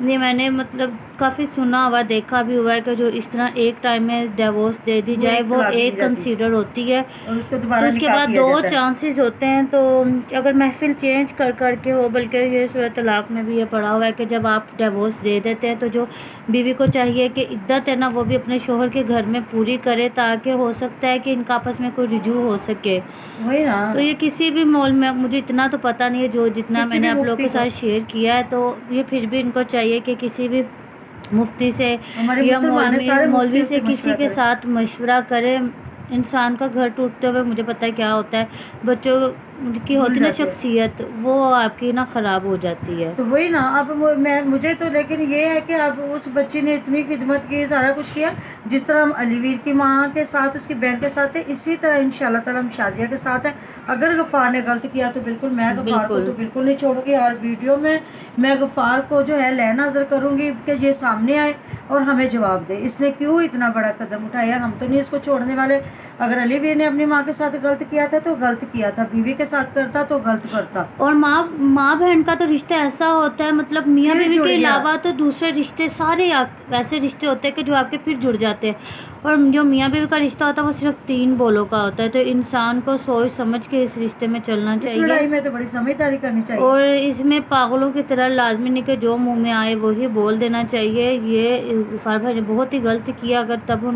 یہ میں نے مطلب کافی سنا ہوا دیکھا بھی ہوا ہے کہ جو اس طرح ایک ٹائم میں ڈیورس دے دی جائے وہ ایک کنسیڈر ہوتی ہے، اور اس کو تو دوبارہ اس کے نکاح بعد کیا 2 جاتا ہے۔ چانسز ہوتے ہیں۔ تو اگر محفل چینج کر کے ہو، بلکہ یہ سورۃ طلاق میں بھی یہ پڑھا ہوا ہے کہ جب آپ ڈیورس دے دیتے ہیں تو جو بیوی کو چاہیے کہ عدت ہے نا وہ بھی اپنے شوہر کے گھر میں پوری کرے، تاکہ ہو سکتا ہے کہ ان کا آپس میں کوئی رجوع ہو سکے۔ وہی نا، تو یہ کسی بھی مول میں، مجھے اتنا تو پتہ نہیں ہے، جو جتنا کسی میں نے بھی آپ لوگوں مفتی کے کو، ساتھ شیئر کیا ہے، تو یہ پھر بھی ان کو چاہیے کہ کسی بھی مفتی سے ہمارے یا مسلمان ہیں، سارے مولوی مفتیوں سے کسی مشورہ کے کریں۔ ساتھ مشورہ کرے۔ انسان کا گھر ٹوٹتے ہوئے مجھے پتہ ہے کیا ہوتا ہے، بچوں کی بھول ہوتی نا جاتے ہیں۔ شخصیت، وہ آپ کی نا خراب ہو جاتی ہے۔ تو وہی نا، اب مجھے تو لیکن یہ ہے کہ اب اس بچی نے اتنی خدمت کی، سارا کچھ کیا، جس طرح ہم علی ویر کی ماں کے ساتھ، اس کی بہن کے ساتھ ہے، اسی طرح انشاءاللہ تعالی ہم شازیہ کے ساتھ ہیں۔ اگر غفار نے غلط کیا تو بالکل میں غفار کو تو بالکل نہیں چھوڑوں گی، ہر ویڈیو میں غفار کو جو ہے لے نظر کروں گی کہ یہ سامنے آئے اور ہمیں جواب دے، اس نے کیوں اتنا بڑا قدم اٹھایا، ہم تو نہیں اس کو چھوڑنے والے۔ اگر علی ویر نے اپنی ماں کے ساتھ غلط کیا تھا تو غلط کیا تھا، بیوی کے ساتھ کرتا تو غلط کرتا۔ اور ماں بہن کا تو رشتہ ایسا ہوتا ہے، مطلب میاں پھر بیوی جڑ کے گیا۔ علاوہ تو دوسرے رشتے سارے ویسے رشتے ہوتے ہیں کہ جو آپ کے پھر جڑ جاتے ہیں، اور جو میاں بیوی کا رشتہ ہوتا ہے وہ صرف 3 بولوں کا ہوتا ہے۔ تو انسان کو سوچ سمجھ کے اس رشتے میں چلنا اس چاہیے، لڑائی میں تو بڑی سمجھداری کرنی چاہیے۔ اور اس میں پاگلوں کی طرح لازمی نہیں کہ جو منہ میں آئے وہی بول دینا چاہیے۔ یہ غفار بھائی نے بہت ہی غلط کیا، اگر تب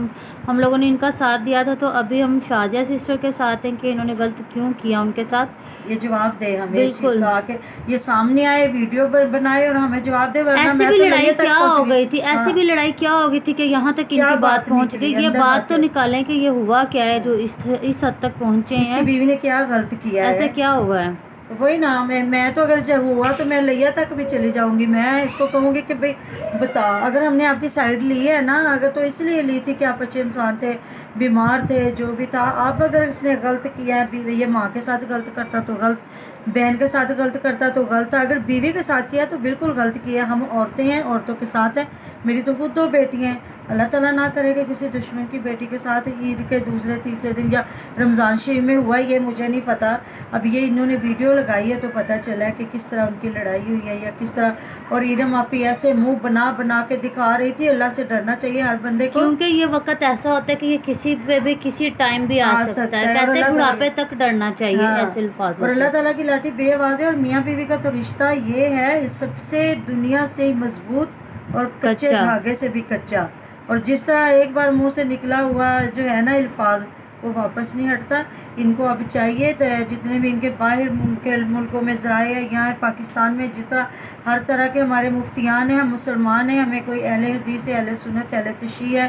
ہم لوگوں نے ان کا ساتھ دیا تھا تو ابھی ہم شازیہ سسٹر کے ساتھ ہیں کہ انہوں نے غلط کیوں کیا ان کے ساتھ۔ یہ جواب دے ہمیں اس چیز بالکل، کا، کہ یہ سامنے آئے، ویڈیو بنائے اور ہمیں جواب دے، ورنہ ایسی میں بھی تو لڑائی لڑائی تک کیا پہنچ ہو گئی تھی، ایسی ہاں، بھی لڑائی کیا ہو گئی تھی کہ یہاں تک ان کیا کی بات پہنچ نکلی گئی۔ یہ اندر بات تو ہے۔ نکالیں کہ یہ ہوا کیا ہے جو اس حد تک پہنچے اس کی ہیں، بیوی نے کیا غلط کیا ایسا ہے۔ کیا ہوا ہے۔ تو وہی نا، میں تو اگر جب ہوا تو میں لیا تک بھی چلی جاؤں گی، میں اس کو کہوں گی کہ بھائی بتا، اگر ہم نے آپ کی سائڈ لی ہے نا، اگر تو اس لیے لی تھی کہ آپ اچھے انسان تھے، بیمار تھے، جو بھی تھا، اب اگر اس نے غلط کیا ہے، یہ ماں کے ساتھ غلط کرتا تو غلط، بہن کے ساتھ غلط کرتا تو غلط، اگر بیوی کے ساتھ کیا تو بالکل غلط کیا۔ ہم عورتیں ہیں، عورتوں کے ساتھ ہیں، میری تو خود 2 بیٹی ہیں، اللہ تعالیٰ نہ کرے کہ کسی دشمن کی بیٹی کے ساتھ عید کے دوسرے تیسرے دن یا رمضان شریف میں ہوا، یہ مجھے نہیں پتا۔ اب یہ انہوں نے ویڈیو لگائی ہے تو پتہ چلا ہے کہ کس طرح ان کی لڑائی ہوئی ہے یا کس طرح، اور ارم آپی ایسے منہ بنا کے دکھا رہی تھی۔ اللہ سے ڈرنا چاہیے ہر بندے کو، کیونکہ یہ وقت ایسا ہوتا ہے کہ یہ کسی پہ بھی کسی ٹائم بھی آ سکتا ہے، اور کہتے ہیں اللہ بڑھاپے تعالیٰ تک ڈرنا چاہیے ہاں، ایسے الفاظوں اور سے۔ اللہ تعالیٰ کی لاٹھی بے آواز ہے۔ اور میاں بیوی کا تو رشتہ یہ ہے سب سے دنیا سے ہی مضبوط اور کچے کچا، دھاگے سے بھی کچا، اور جس طرح ایک بار منہ سے نکلا ہوا جو ہے نا الفاظ، وہ واپس نہیں ہٹتا۔ ان کو اب چاہیے جتنے بھی ان کے باہر کے ملکوں میں ذرائع ہے، یہاں پاکستان میں جس طرح ہر طرح کے ہمارے مفتیان ہیں، ہم مسلمان ہیں، ہمیں کوئی اہل حدیث ہے، اہل سنت، اہل تشیع ہے،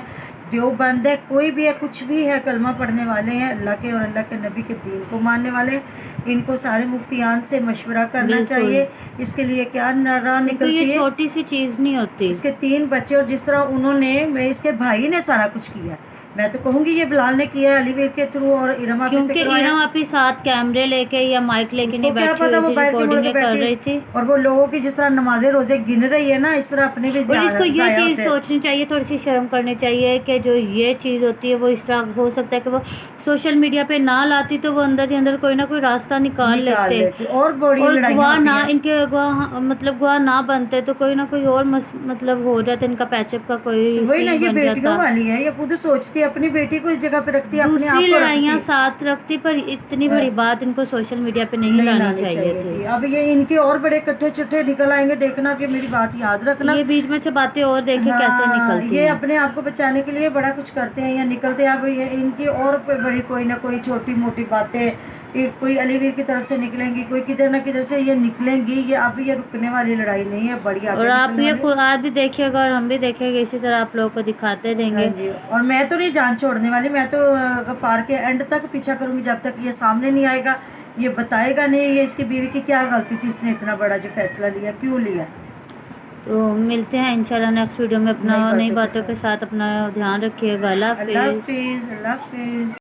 دیوبند ہے، کوئی بھی ہے، کچھ بھی ہے، کلمہ پڑھنے والے ہیں، اللہ کے اور اللہ کے نبی کے دین کو ماننے والے ہیں، ان کو سارے مفتیان سے مشورہ کرنا بالکل، چاہیے۔ اس کے لیے کیا راہ کیونکہ یہ نکلتی ہے، چھوٹی سی چیز نہیں ہوتی۔ اس کے 3 بچے، اور جس طرح انہوں نے، اس کے بھائی نے سارا کچھ کیا، میں تو کہوں گی یہ بلال نے کیا ہے علی ویر کے تھرو، اور ارم آپی سے کیونکہ کروایا۔ ارم آپی ساتھ کیمرے لے کے یا مائک لے کے اس نہیں کو کیا بیٹھی پتا ہوئی وہ تھی، باہر کے ملک ریکارڈنگیں کر بیٹھی، رہی تھی۔ اور وہ لوگوں کی جس طرح نمازیں روزے گن رہی ہے نا، اس طرح اپنے بھی اور اس کو یہ ضائع چیز ہوتے ہیں۔ سوچنی چاہیے، تھوڑی سی شرم کرنی چاہیے کہ جو یہ چیز ہوتی ہے وہ اس طرح ہو سکتا ہے کہ وہ سوشل میڈیا پہ نہ لاتی تو وہ اندر ہی اندر کوئی نہ کوئی راستہ نکال لیتے، اور بڑی اور لڑائیاں گواہ ہوتی نہ، ہیں۔ ان کے گواہ نہ بنتے تو کوئی نہ کوئی اور مطلب ہو جاتا، ان کا پیچ اپ کا کوئی تو وہی نا، سین یہ بن بیٹیوں جاتا۔ والی ہے، یہ خود سوچتی ہے، اپنی بیٹی کو اس جگہ پہ رکھتی ہے، اپنے دوسری آپ کو لڑائیاں رکھتی ساتھ رکھتی، پر اتنی بڑی بات ان کو سوشل میڈیا پہ نہیں لانی لانی چاہیے تھی۔ تھی۔ اب یہ ان کے اور بڑے کٹھے چٹھے نکل آئیں گے، دیکھنا کہ میری بات یاد رکھنا۔ یہ بیچ میں سے باتیں اور دیکھیں کیسے ہاں، نکلتی یہ ہیں۔ اپنے آپ کو بچانے کے لیے بڑا کچھ کرتے ہیں یا نکلتے ہیں۔ اب یہ ان کی اور بڑی کوئی نہ کوئی چھوٹی موٹی باتیں، کوئی علی ویر کی طرف سے نکلیں گی، کوئی کدھر نہ کدھر سے یہ نکلیں گی۔ یہ اب یہ رکنے والی لڑائی نہیں ہے، بڑی اور آگے آپ نکلنے یہ والی۔ خود آج بھی دیکھیے گا اور ہم بھی دیکھیں گے، اسی طرح آپ لوگوں کو دکھاتے رہیں ہاں گے۔ جی، اور میں تو نہیں جان چھوڑنے والی، میں تو غفار کے اینڈ تک پیچھا کروں گی، جب تک یہ سامنے نہیں آئے گا، یہ بتائے گا نہیں یہ اس کی بیوی کی کیا غلطی تھی، اس نے اتنا بڑا جو فیصلہ لیا کیوں لیا۔ تو ملتے ہیں انشاءاللہ نیکسٹ ویڈیو میں، اپنا نئی باتوں کے ساتھ۔ ساتھ اپنا دھیان رکھیے گا۔ اللہ اللہ حافظ۔ حافظ، اللہ حافظ۔